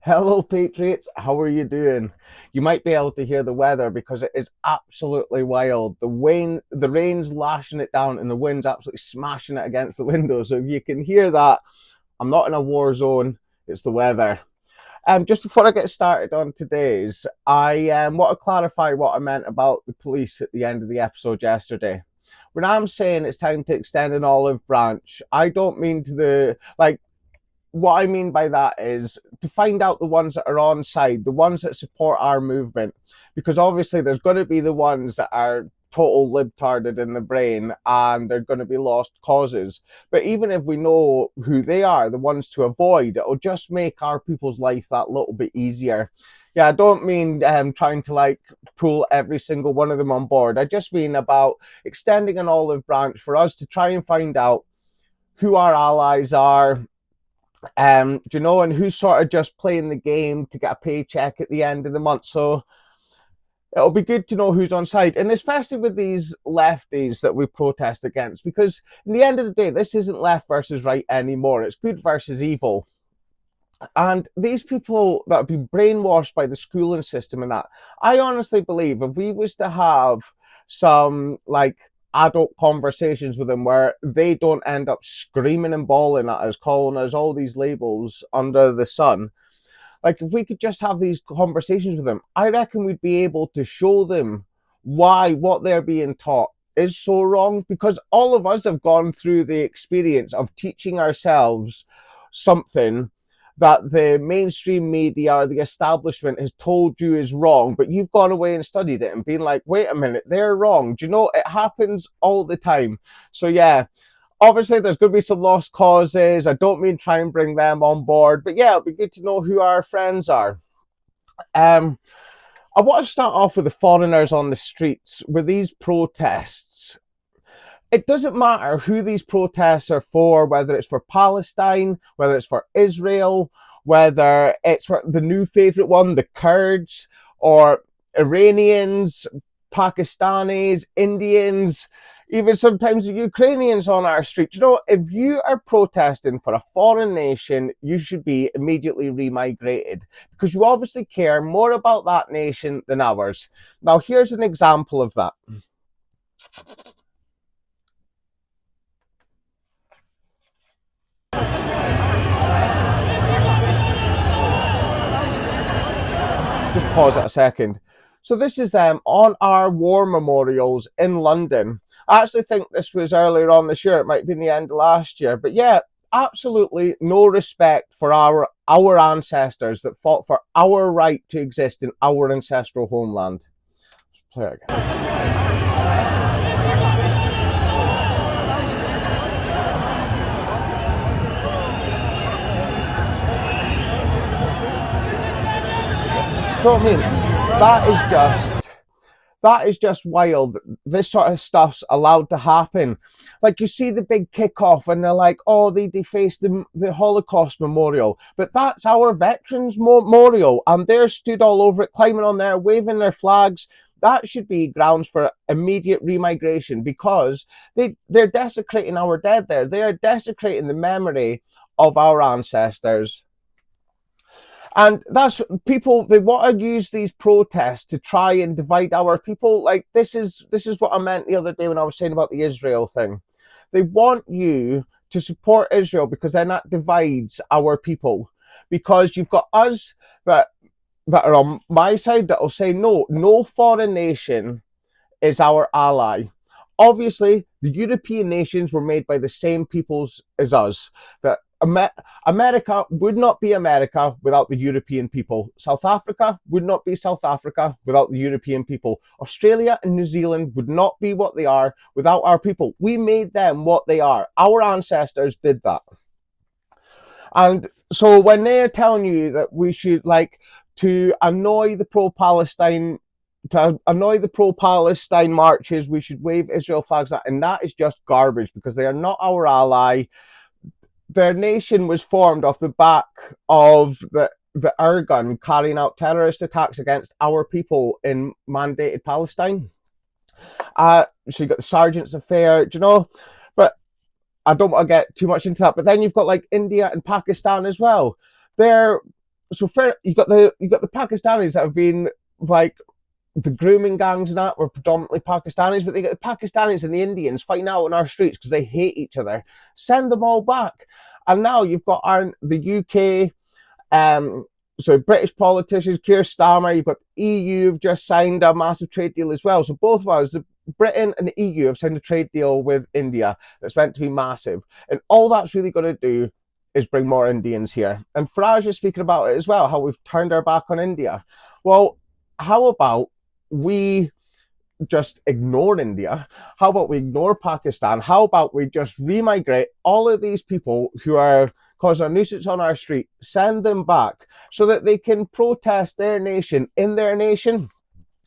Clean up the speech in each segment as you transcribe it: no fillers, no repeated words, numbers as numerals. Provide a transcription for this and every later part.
Hello, Patriots. How are you doing? You might be able to hear the weather because it is absolutely wild. The rain's lashing it down, and the wind's absolutely smashing it against the window. So if you can hear that, I'm not in a war zone. It's the weather. Just before I get started on today's, I want to clarify what I meant about the police at the end of the episode yesterday. When I'm saying it's time to extend an olive branch, I don't mean to the like what I mean by that is to find out the ones that are on side, the ones that support our movement, because obviously there's going to be the ones that are total libtarded in the brain and they're going to be lost causes. But even if we know who they are, the ones to avoid, it'll just make our people's life that little bit easier. Yeah, I don't mean trying to pull every single one of them on board. I just mean about extending an olive branch for us to try and find out who our allies are, and who's sort of just playing the game to get a paycheck at the end of the month. So it'll be good to know who's on side, and especially with these lefties that we protest against, because in the end of the day, this isn't left versus right anymore. It's good versus evil. And these people that have been brainwashed by the schooling system and that, I honestly believe if we was to have some adult conversations with them where they don't end up screaming and bawling at us, calling us all these labels under the sun, like if we could just have these conversations with them, I reckon we'd be able to show them why what they're being taught is so wrong, because all of us have gone through the experience of teaching ourselves something that the mainstream media or the establishment has told you is wrong, but you've gone away and studied it and been like, wait a minute, they're wrong. Do you know, it happens all the time. So yeah, obviously there's going to be some lost causes. I don't mean try and bring them on board, but yeah, it'll be good to know who our friends are. I want to start off with the foreigners on the streets with these protests. It doesn't matter who these protests are for, whether it's for Palestine, whether it's for Israel, whether it's for the new favorite one, the Kurds, or Iranians, Pakistanis, Indians, even sometimes the Ukrainians on our street. You know, if you are protesting for a foreign nation, you should be immediately remigrated, because you obviously care more about that nation than ours. Now, here's an example of that. Just pause it a second. So this is on our war memorials in London. I actually think this was earlier on this year. It might have been the end of last year. But yeah, absolutely no respect for our ancestors that fought for our right to exist in our ancestral homeland. Let's play it again. Do you know what I mean? That is just wild. This sort of stuff's allowed to happen. Like, you see the big kickoff and they're like, oh, they defaced the Holocaust memorial. But that's our veterans memorial. And they're stood all over it, climbing on there, waving their flags. That should be grounds for immediate remigration, because they're desecrating our dead there. They are desecrating the memory of our ancestors. And that's people, they want to use these protests to try and divide our people. Like, this is what I meant the other day when I was saying about the Israel thing. They want you to support Israel because then that divides our people. Because you've got us that are on my side that will say no foreign nation is our ally. Obviously, the European nations were made by the same peoples as us. That America would not be America without the European people. South Africa would not be South Africa without the European people. Australia and New Zealand would not be what they are without our people. We made them what they are. Our ancestors did that. And so when they're telling you that we should, to annoy the pro-Palestine marches, we should wave Israel flags, and that is just garbage, because they are not our ally. Their nation was formed off the back of the Irgun carrying out terrorist attacks against our people in mandated Palestine. So you got the Sergeant's Affair, do you know? But I don't want to get too much into that. But then you've got India and Pakistan as well. They're so fair, you got the Pakistanis that have been like the grooming gangs and that were predominantly Pakistanis, but they got the Pakistanis and the Indians fighting out on our streets because they hate each other. Send them all back. And now you've got the UK, so British politicians, Keir Starmer, you've got the EU have just signed a massive trade deal as well. So both of us, Britain and the EU, have signed a trade deal with India that's meant to be massive. And all that's really going to do is bring more Indians here. And Farage is speaking about it as well, how we've turned our back on India. Well, how about we just ignore India? How about we ignore Pakistan? How about we just remigrate all of these people who are causing a nuisance on our street, send them back so that they can protest their nation in their nation?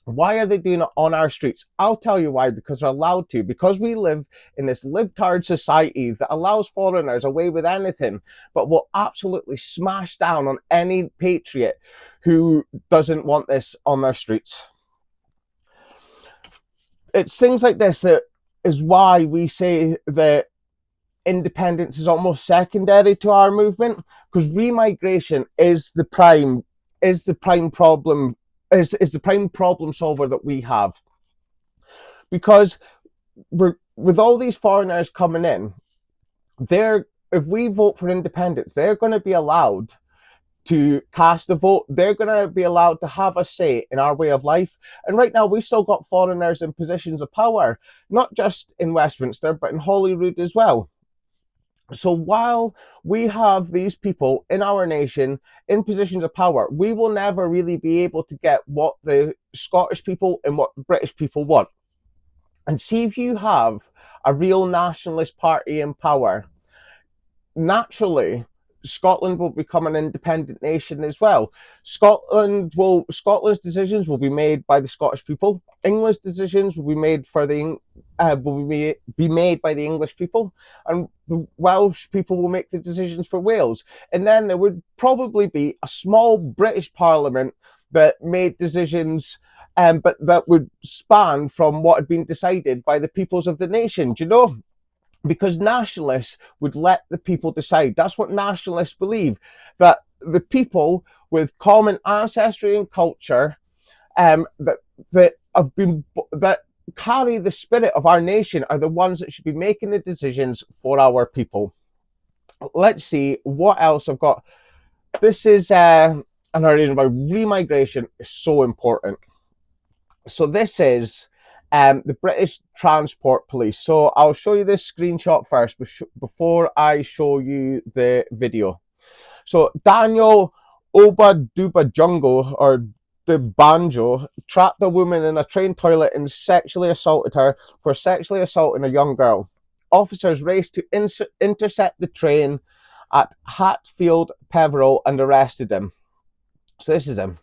Why are they doing it on our streets? I'll tell you why, because they're allowed to. Because we live in this libtard society that allows foreigners away with anything, but will absolutely smash down on any patriot who doesn't want this on their streets. It's things like this that is why we say that independence is almost secondary to our movement, because remigration is the prime problem, is the prime problem solver that we have. Because with all these foreigners coming in, if we vote for independence, they're going to be allowed to cast a vote. They're going to be allowed to have a say in our way of life. And right now, we've still got foreigners in positions of power, not just in Westminster, but in Holyrood as well. So while we have these people in our nation in positions of power, we will never really be able to get what the Scottish people and what the British people want. And see, if you have a real nationalist party in power, naturally Scotland will become an independent nation as well. Scotland's decisions will be made by the Scottish people. England's decisions will be made be made by the English people, and the Welsh people will make the decisions for Wales. And then there would probably be a small British Parliament that made decisions, but that would span from what had been decided by the peoples of the nation. Do you know? Because nationalists would let the people decide. That's what nationalists believe, that the people with common ancestry and culture, that carry the spirit of our nation, are the ones that should be making the decisions for our people. Let's see what else I've got. This is another reason why remigration is so important. So this is the British Transport Police. So I'll show you this screenshot first before I show you the video. So Daniel Obadubajungo, or the Banjo, trapped a woman in a train toilet and sexually assaulted her for sexually assaulting a young girl. Officers raced to intercept the train at Hatfield Peveril and arrested him. So this is him.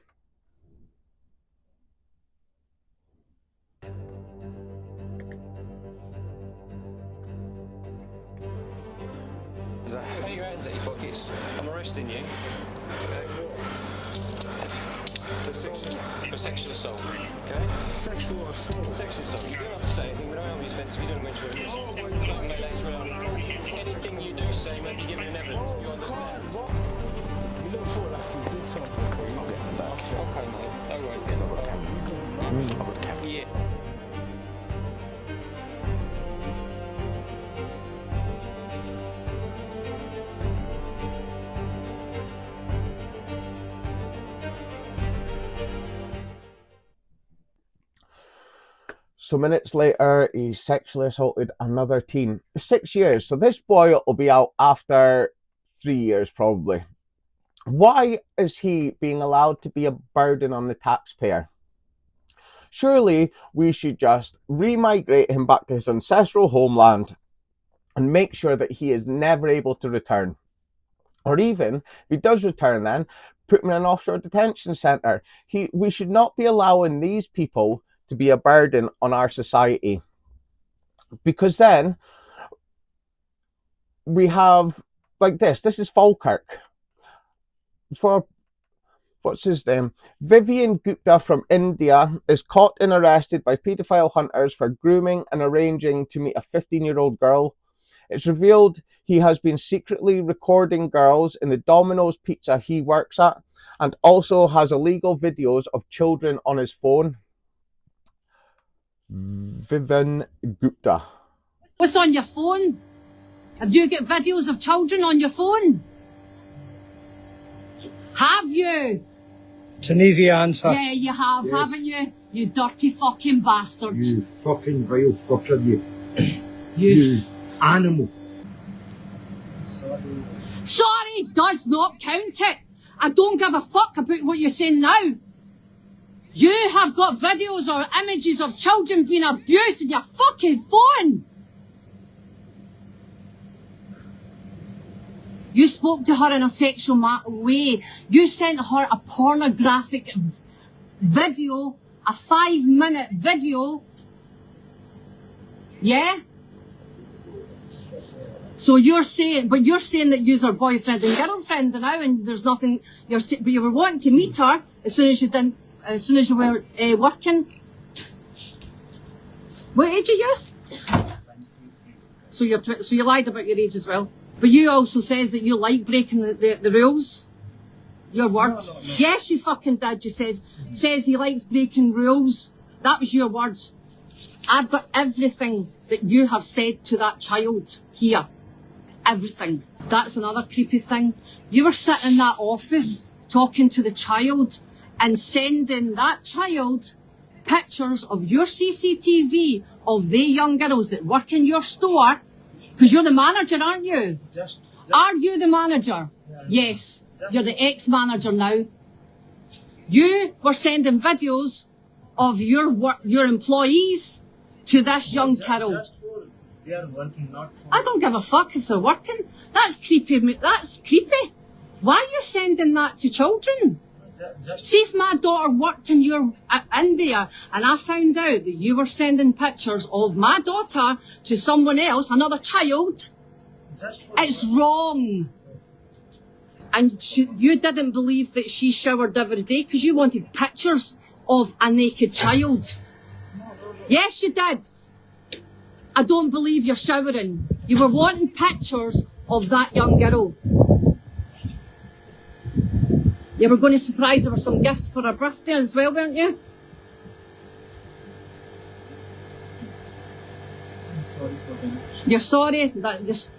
Put your hands at your pockets. I'm arresting you. For sexual assault. Okay? Sexual assault? Sexual assault. You don't have to say anything, but I am offensive. You don't mention it. Anything you do say may be given in evidence. You understand? You don't feel like you did something. You get them back. Okay, mate. No worries. I've got a camera. I've got a camera. Yeah. So minutes later, he sexually assaulted another teen. 6 years. So this boy will be out after 3 years, probably. Why is he being allowed to be a burden on the taxpayer? Surely we should just remigrate him back to his ancestral homeland and make sure that he is never able to return. Or even, if he does return then, put him in an offshore detention centre. We should not be allowing these people to be a burden on our society. Because then we have, like this is Falkirk. For, what's his name? Vivan Gupta from India is caught and arrested by paedophile hunters for grooming and arranging to meet a 15-year-old girl. It's revealed he has been secretly recording girls in the Domino's pizza he works at, and also has illegal videos of children on his phone. Vivan Gupta. What's on your phone? Have you got videos of children on your phone? Have you? It's an easy answer. Yeah, you have, haven't you? You dirty fucking bastard. You fucking vile fucker, you. You You animal. Sorry does not count it. I don't give a fuck about what you're saying now. You have got videos or images of children being abused in your fucking phone. You spoke to her in a sexual way. You sent her a pornographic video, a 5-minute video. Yeah? So you're saying that you're boyfriend and girlfriend now, and there's nothing. But you were wanting to meet her as soon as you were working. What age are you? So you lied about your age as well. But you also says that you like breaking the rules. Your words. Yes, you fucking did. You says he likes breaking rules. That was your words. I've got everything that you have said to that child here. Everything. That's another creepy thing. You were sitting in that office talking to the child and sending that child pictures of your CCTV of the young girls that work in your store. Because you're the manager, aren't you? Are you the manager? Yes. You're the ex-manager now. You were sending videos of your employees to this young girl. They are working, not for... I don't give a fuck if they're working. That's creepy. That's creepy. Why are you sending that to children? See if my daughter worked in there and I found out that you were sending pictures of my daughter to someone else, another child, it's wrong. And you didn't believe that she showered every day because you wanted pictures of a naked child. Yes, you did. I don't believe you're showering. You were wanting pictures of that young girl. You were going to surprise her with some gifts for her birthday as well, weren't you? I'm sorry for them. You're sorry?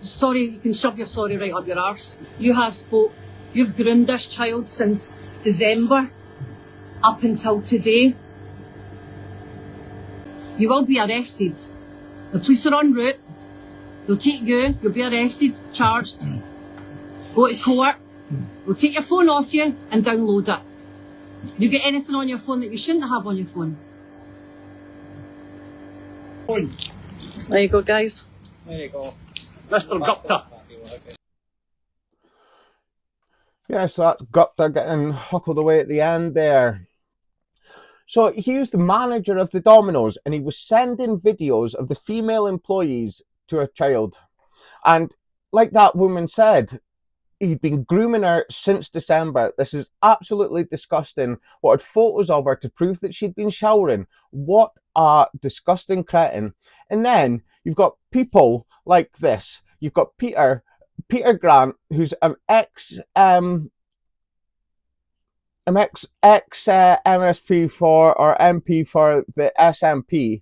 Sorry, you can shove your sorry right up your arse. You've groomed this child since December up until today. You will be arrested. The police are en route. They'll take you, you'll be arrested, charged, go to court. We'll take your phone off you and download it. You get anything on your phone that you shouldn't have on your phone. There you go, guys. There you go. Mr. Gupta. Yeah, so that's Gupta getting huckled away at the end there. So he was the manager of the Dominos and he was sending videos of the female employees to a child. And like that woman said, he'd been grooming her since December. This is absolutely disgusting. Wanted photos of her to prove that she'd been showering. What a disgusting cretin. And then you've got people like this. You've got Peter Grant, who's an ex MSP or MP for the SNP,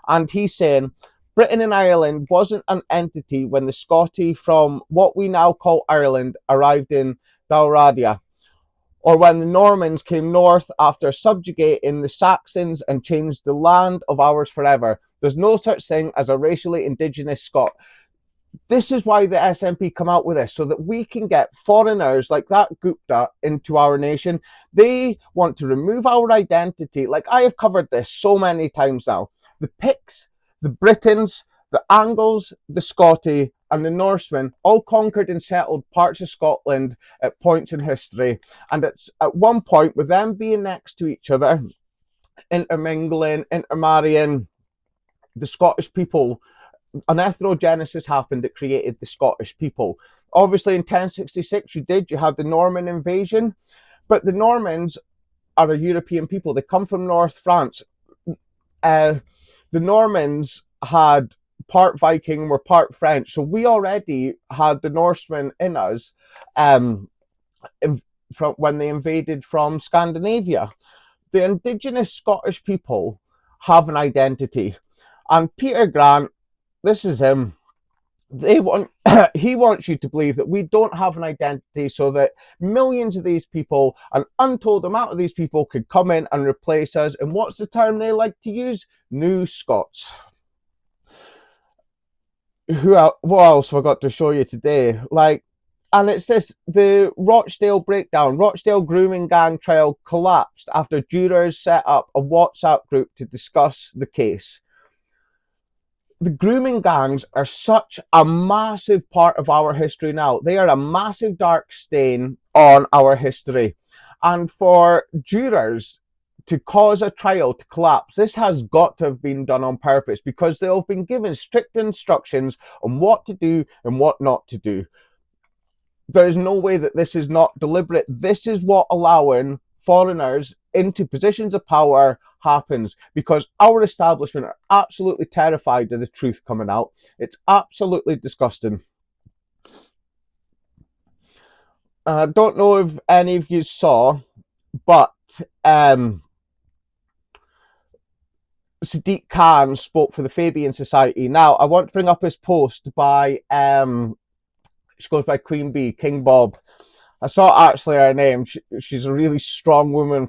and he's saying Britain and Ireland wasn't an entity when the Scotty from what we now call Ireland arrived in Dalradia, or when the Normans came north after subjugating the Saxons and changed the land of ours forever. There's no such thing as a racially indigenous Scot. This is why the SNP come out with this, so that we can get foreigners like that Gupta into our nation. They want to remove our identity. Like I have covered this so many times now. The Picts, the Britons, the Angles, the Scotty, and the Norsemen all conquered and settled parts of Scotland at points in history. And it's at one point, with them being next to each other, intermingling, intermarrying, the Scottish people, an ethnogenesis happened that created the Scottish people. Obviously, in 1066, you had the Norman invasion, but the Normans are a European people. They come from North France. The Normans had part Viking, we're part French. So we already had the Norsemen in us from when they invaded from Scandinavia. The indigenous Scottish people have an identity. And Peter Grant, this is him. He wants you to believe that we don't have an identity, so that millions of these people, an untold amount of these people, could come in and replace us. And what's the term they like to use? New Scots. What else have I got to show you today? And it's this, the Rochdale breakdown. Rochdale grooming gang trial collapsed after jurors set up a WhatsApp group to discuss the case. The grooming gangs are such a massive part of our history now. They are a massive dark stain on our history. And for jurors to cause a trial to collapse, this has got to have been done on purpose, because they have been given strict instructions on what to do and what not to do. There is no way that this is not deliberate. This is what allowing foreigners into positions of power happens, because our establishment are absolutely terrified of the truth coming out. It's absolutely disgusting. I don't know if any of you saw, but Sadiq Khan spoke for the Fabian Society. Now, I want to bring up his post by, she goes by Queen Bee, King Bob. I saw actually her name. She's a really strong woman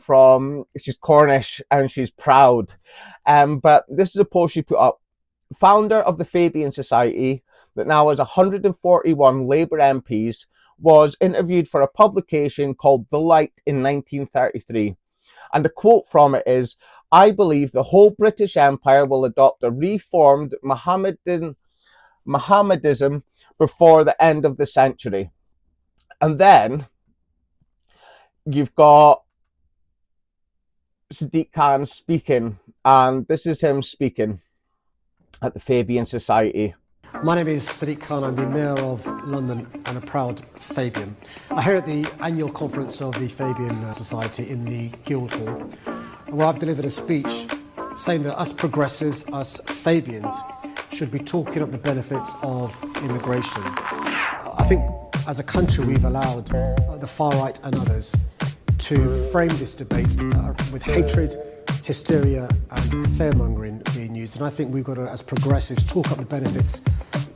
she's Cornish and she's proud. But this is a post she put up. Founder of the Fabian Society, that now has 141 Labour MPs, was interviewed for a publication called The Light in 1933. And a quote from it is, "I believe the whole British Empire will adopt a reformed Mohammedanism before the end of the century." And then you've got Sadiq Khan speaking, and this is him speaking at the Fabian Society. My name is Sadiq Khan. I'm the Mayor of London and a proud Fabian. I'm here at the annual conference of the Fabian Society in the Guildhall, where I've delivered a speech saying that us progressives, us Fabians, should be talking up the benefits of immigration. I think as a country we've allowed the far right and others to frame this debate with hatred, hysteria and fear-mongering being used. And I think we've got to, as progressives, talk up the benefits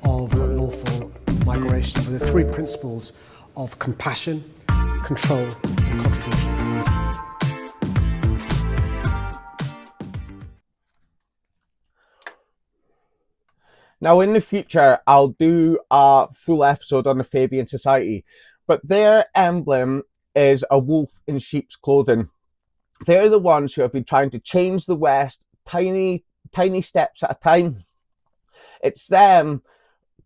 of lawful migration with the three principles of compassion, control and contribution. Now, in the future, I'll do a full episode on the Fabian Society, but their emblem is a wolf in sheep's clothing. They're the ones who have been trying to change the West tiny steps at a time. It's them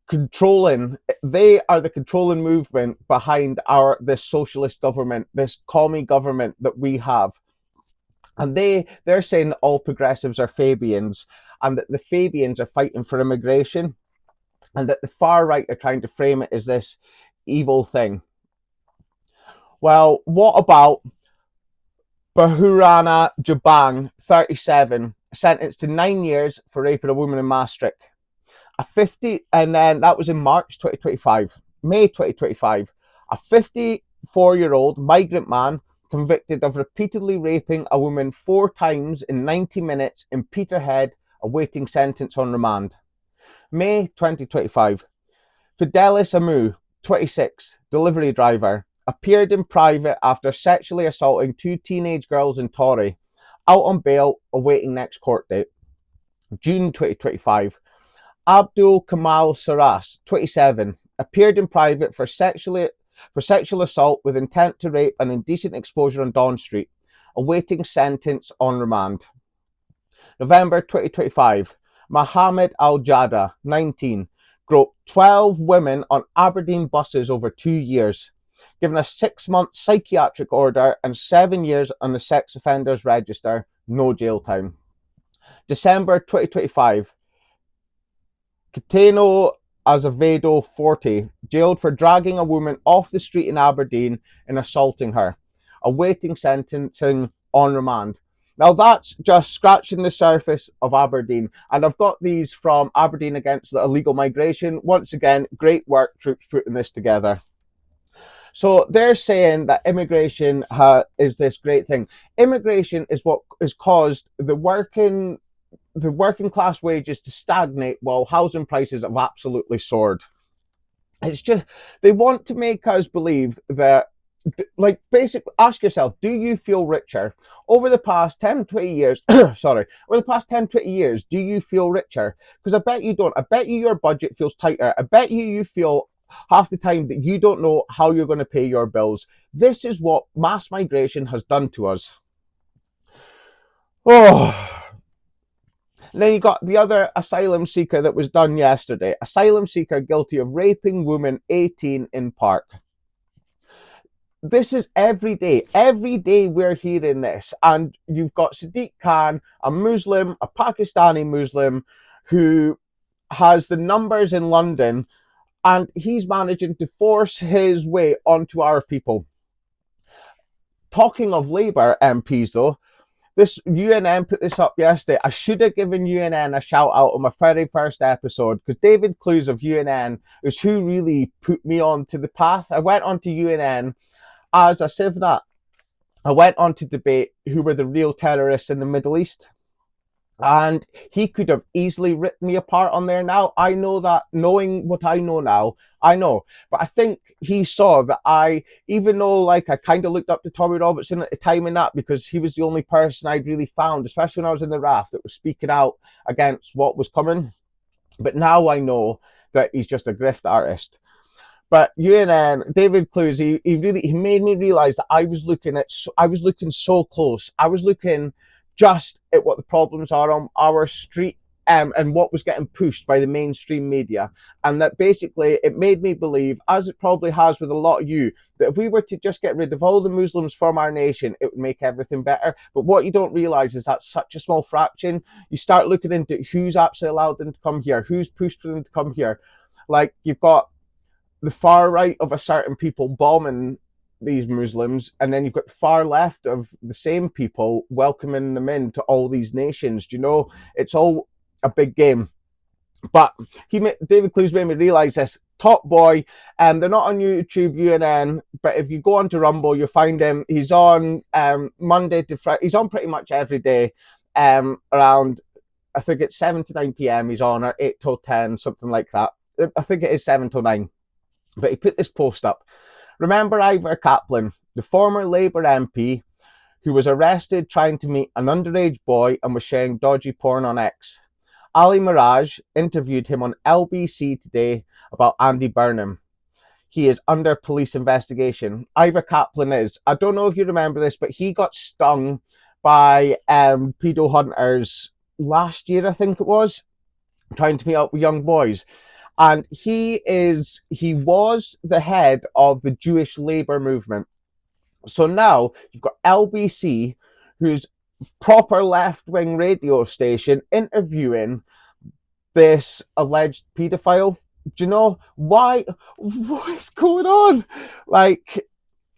controlling. They are the controlling movement behind this socialist government, this commie government that we have. And they're saying that all progressives are Fabians, and that the Fabians are fighting for immigration, and that the far right are trying to frame it as this evil thing. Well, what about Bahurana Jabang, 37, sentenced to 9 years for raping a woman in Maastricht? And then that was in March 2025. May 2025, a 54-year-old migrant man convicted of repeatedly raping a woman 4 times in 90 minutes in Peterhead, awaiting sentence on remand. May 2025, Fidelis Amu, 26, delivery driver, appeared in private after sexually assaulting 2 teenage girls in Torry, out on bail, awaiting next court date. June 2025, Abdul Kamal Saras, 27, appeared in private for sexual assault with intent to rape and indecent exposure on Dawn Street, awaiting sentence on remand. November 2025, Mohammed Al-Jada, 19, groped 12 women on Aberdeen buses over 2 years, given a 6-month psychiatric order and 7 years on the sex offenders register, no jail time. December 2025, Cateno Azevedo, 40, jailed for dragging a woman off the street in Aberdeen and assaulting her, awaiting sentencing on remand. Now that's just scratching the surface of Aberdeen. And I've got these from Aberdeen Against the Illegal Migration. Once again, great work, troops, putting this together. So they're saying that immigration is this great thing. Immigration is what has caused the working class wages to stagnate while housing prices have absolutely soared. It's just, they want to make us believe that, like, basically ask yourself, do you feel richer over the past 10 20 years? Sorry, over the past 10 20 years, do you feel richer? Because I bet you don't. I bet you your budget feels tighter. I bet you feel half the time that you don't know how you're going to pay your bills. This is what mass migration has done to us. Oh. And then you got the other asylum seeker that was done yesterday. Asylum seeker guilty of raping woman 18 in park. This is every day. Every day we're hearing this. And you've got Sadiq Khan, a Muslim, a Pakistani Muslim, who has the numbers in London, and he's managing to force his way onto our people. Talking of Labour MPs, though, this UNN put this up yesterday. I should have given UNN a shout out on my very first episode, because David Clues of UNN is who really put me onto the path. I went onto UNN as a Civnat. I went on to debate who were the real terrorists in the Middle East. And he could have easily ripped me apart on there now. I know that, knowing what I know now, I know. But I think he saw that even though like I kind of looked up to Tommy Robertson at the time in that, because he was the only person I'd really found, especially when I was in the RAF, that was speaking out against what was coming. But now I know that he's just a grift artist. But UNN, David Clues, he made me realise that I was looking so close. I was looking just at what the problems are on our street, and what was getting pushed by the mainstream media. And that basically it made me believe, as it probably has with a lot of you, that if we were to just get rid of all the Muslims from our nation, it would make everything better. But what you don't realise is that's such a small fraction. You start looking into who's actually allowed them to come here, who's pushed for them to come here. Like, you've got the far right of a certain people bombing these Muslims, and then you've got the far left of the same people welcoming them into all these nations. Do you know, it's all a big game. But David Clues made me realise this. Top boy, and they're not on YouTube, UNN, but if you go onto Rumble, you'll find him. He's on Monday to Friday. He's on pretty much every day, around, I think it's 7 to 9 p.m. He's on, or 8 till 10, something like that. I think it is 7 till 9. But he put this post up. Remember Ivor Caplin, the former Labour MP who was arrested trying to meet an underage boy and was sharing dodgy porn on X? Ali Mirage interviewed him on LBC today about Andy Burnham. He is under police investigation. Ivor Caplin is. I don't know if you remember this, but he got stung by pedo hunters last year, I think it was, trying to meet up with young boys. And he was the head of the Jewish Labour movement. So now you've got LBC, who's proper left-wing radio station, interviewing this alleged paedophile. Do you know why? What is going on? Like,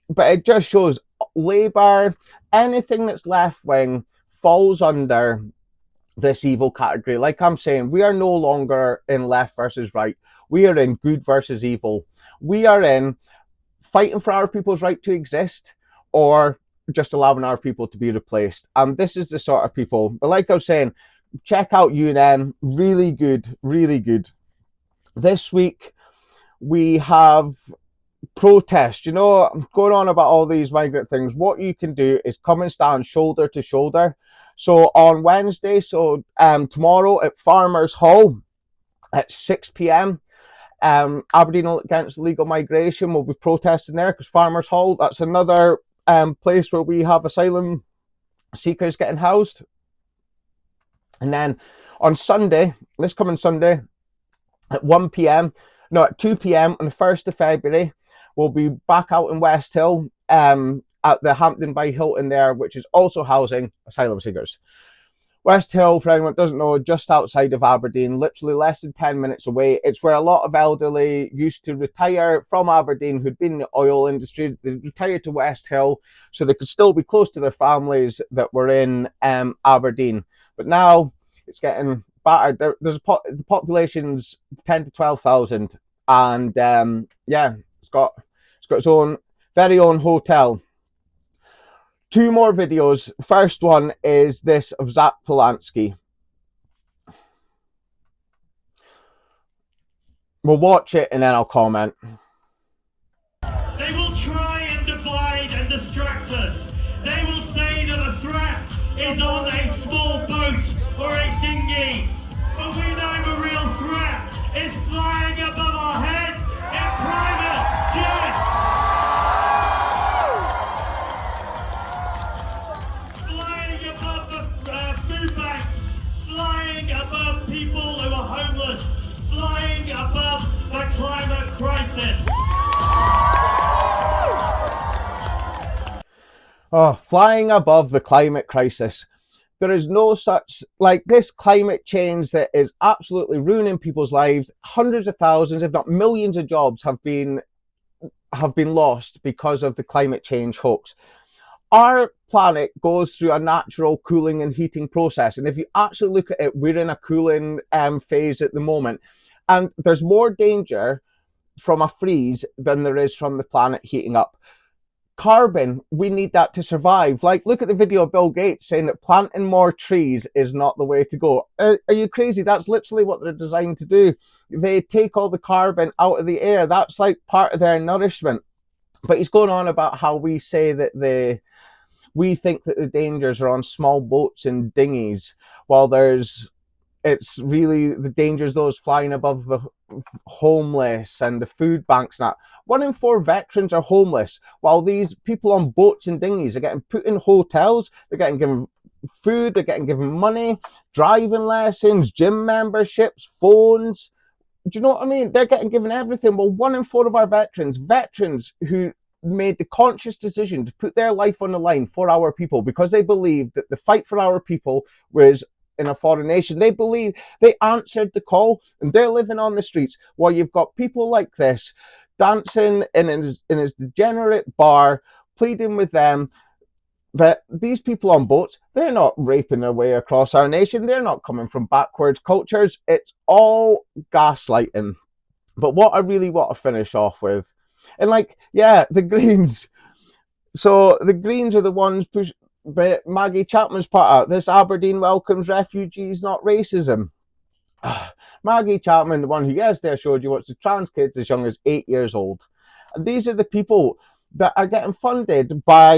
but it just shows Labour, anything that's left-wing falls under this evil category. Like I'm saying, we are no longer in left versus right. We are in good versus evil. We are in fighting for our people's right to exist, or just allowing our people to be replaced. And this is the sort of people. But like I was saying, check out UNN. Really good, really good. This week we have protests. You know, I'm going on about all these migrant things. What you can do is come and stand shoulder to shoulder. So on Wednesday, tomorrow at Farmers Hall at 6 p.m, Aberdeen Against Illegal Migration will be protesting there, because Farmers Hall, that's another place where we have asylum seekers getting housed. And then on Sunday, this coming Sunday at 2 p.m, on the 1st of February, we'll be back out in West Hill at the Hampton by Hilton there, which is also housing asylum seekers. West Hill, for anyone that doesn't know, just outside of Aberdeen, literally less than 10 minutes away. It's where a lot of elderly used to retire from Aberdeen who'd been in the oil industry. They retired to West Hill so they could still be close to their families that were in Aberdeen. But now it's getting battered. The population's 10 to 12,000, and yeah, it's got its own very own hotel. 2 more videos. First one is this of Zach Polanski. We'll watch it and then I'll comment. They will try and divide and distract us. They will say that a threat is on a small boat or a dinghy. But we know the real threat is flying above our heads in private jets. Flying above the food banks. Flying above people who are homeless. Flying above the climate crisis. Oh, flying above the climate crisis. There is no such, like, this climate change that is absolutely ruining people's lives. Hundreds of thousands, if not millions of jobs have been lost because of the climate change hoax. Our planet goes through a natural cooling and heating process. And if you actually look at it, we're in a cooling phase at the moment. And there's more danger from a freeze than there is from the planet heating up. Carbon, we need that to survive. Like, look at the video of Bill Gates saying that planting more trees is not the way to go. Are you crazy? That's literally what they're designed to do. They take all the carbon out of the air. That's like part of their nourishment. But he's going on about how we say that we think that the dangers are on small boats and dinghies, while it's really the dangers those flying above the homeless and the food banks and that. 1 in 4 veterans are homeless, while these people on boats and dinghies are getting put in hotels, they're getting given food, they're getting given money, driving lessons, gym memberships, phones. Do you know what I mean? They're getting given everything. Well, 1 in 4 of our veterans who made the conscious decision to put their life on the line for our people because they believed that the fight for our people was in a foreign nation. They believe they answered the call and they're living on the streets while you've got people like this dancing in his degenerate bar, pleading with them that these people on boats, they're not raping their way across our nation. They're not coming from backwards cultures. It's all gaslighting. But what I really want to finish off with, and like, yeah, the Greens. So the Greens are the ones but Maggie Chapman's part out. This Aberdeen welcomes refugees, not racism. Maggie Chapman, the one who yesterday showed you what's the trans kids as young as 8 years old. And these are the people that are getting funded by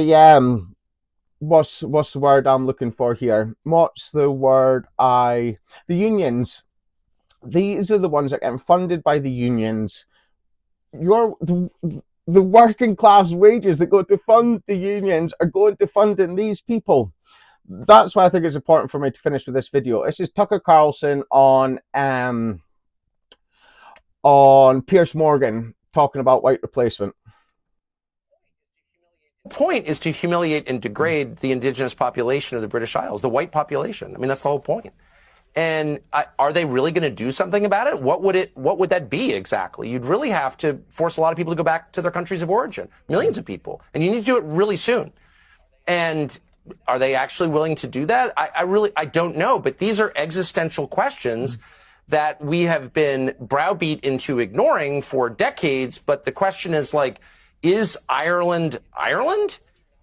what's the word I'm looking for here? What's the word the unions. These are the ones that are getting funded by the unions. The working class wages that go to fund the unions are going to funding these people. That's why I think it's important for me to finish with this video. This is Tucker Carlson on Piers Morgan talking about white replacement. The point is to humiliate and degrade the indigenous population of the British Isles, the white population. I mean, that's the whole point. And are they really going to do something about it? What would that be exactly? You'd really have to force a lot of people to go back to their countries of origin, millions of people, and you need to do it really soon. And are they actually willing to do that? I don't know. But these are existential questions that we have been browbeat into ignoring for decades. But the question is, like, is Ireland Ireland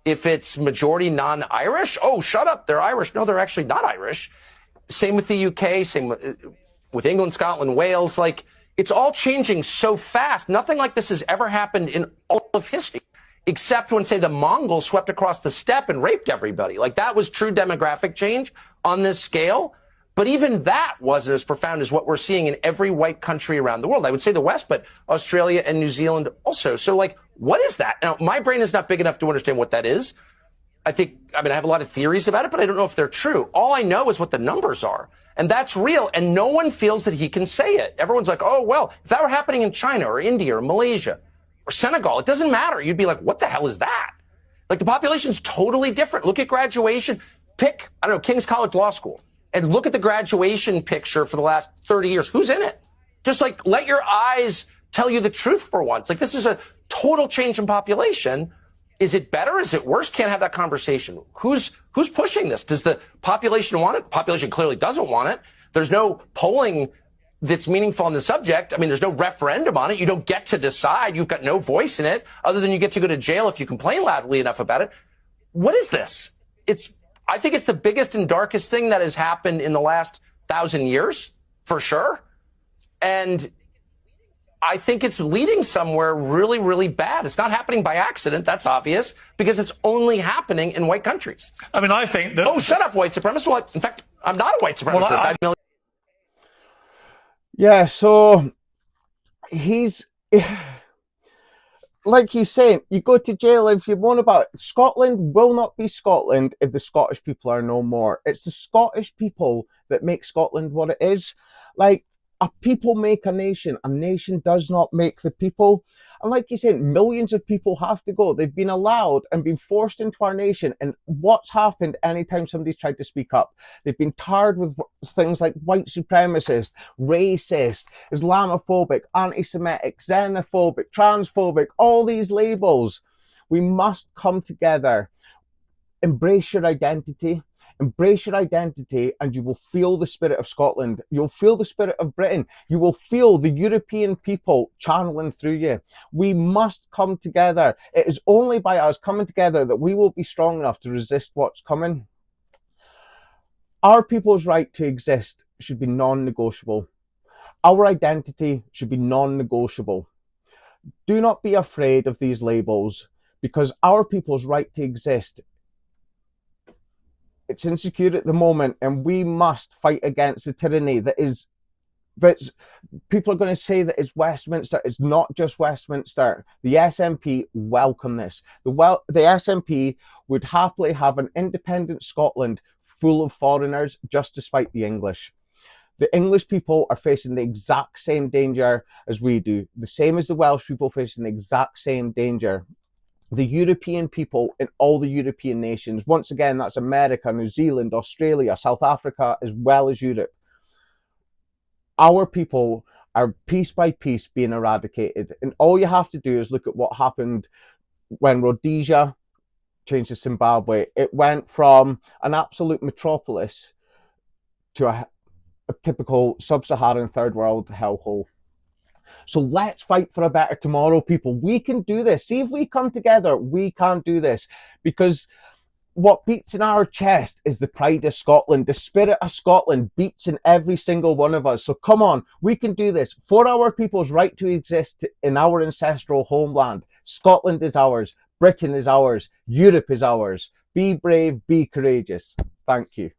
if it's majority non-Irish? Oh, shut up, they're Irish. No, they're actually not Irish. Same with the UK, same with England, Scotland, Wales. Like, it's all changing so fast. Nothing like this has ever happened in all of history, except when, say, the Mongols swept across the steppe and raped everybody. Like, that was true demographic change on this scale. But even that wasn't as profound as what we're seeing in every white country around the world. I would say the West, but Australia and New Zealand also. So, like, what is that? Now, my brain is not big enough to understand what that is. I have a lot of theories about it, but I don't know if they're true. All I know is what the numbers are. And that's real. And no one feels that he can say it. Everyone's like, oh, well, if that were happening in China or India or Malaysia or Senegal, it doesn't matter. You'd be like, what the hell is that? Like, the population's totally different. Look at graduation. Pick, I don't know, King's College Law School. and look at the graduation picture for the last 30 years. Who's in it? Just like let your eyes tell you the truth for once. Like this is a total change in population. Is it better? Is it worse? Can't have that conversation. Who's pushing this? Does the population want it? Population clearly doesn't want it. There's no polling that's meaningful on the subject. I mean, there's no referendum on it. You don't get to decide. You've got no voice in it other than you get to go to jail if you complain loudly enough about it. What is this? I think it's the biggest and darkest thing that has happened in the last 1,000 years, for sure. And I think it's leading somewhere really, really bad. It's not happening by accident. That's obvious because it's only happening in white countries. I mean, I think that... Oh, shut up, white supremacist. Well, in fact, I'm not a white supremacist. Well, yeah, so he's... Like he's saying, you go to jail if you moan about it. Scotland will not be Scotland if the Scottish people are no more. It's the Scottish people that make Scotland what it is. Like, a people make a nation. A nation does not make the people. And like you said, millions of people have to go. They've been allowed and been forced into our nation. And what's happened anytime somebody's tried to speak up? They've been tarred with things like white supremacist, racist, Islamophobic, anti-Semitic, xenophobic, transphobic, all these labels. We must come together. Embrace your identity. Embrace your identity and you will feel the spirit of Scotland. You'll feel the spirit of Britain. You will feel the European people channeling through you. We must come together. It is only by us coming together that we will be strong enough to resist what's coming. Our people's right to exist should be non-negotiable. Our identity should be non-negotiable. Do not be afraid of these labels because our people's right to exist, it's insecure at the moment, and we must fight against the tyranny that's people are going to say that it's Westminster. It's not just Westminster. The SNP welcome this. The SNP would happily have an independent Scotland full of foreigners just to spite the English. The English people are facing the exact same danger as we do, the same as the Welsh people facing the exact same danger. The European people in all the European nations, once again, that's America, New Zealand, Australia, South Africa, as well as Europe. Our people are piece by piece being eradicated. And all you have to do is look at what happened when Rhodesia changed to Zimbabwe. It went from an absolute metropolis to a typical sub-Saharan third world hellhole. So let's fight for a better tomorrow, people. We can do this. See, if we come together, we can do this. Because what beats in our chest is the pride of Scotland. The spirit of Scotland beats in every single one of us. So come on, we can do this. For our people's right to exist in our ancestral homeland, Scotland is ours. Britain is ours. Europe is ours. Be brave, be courageous. Thank you.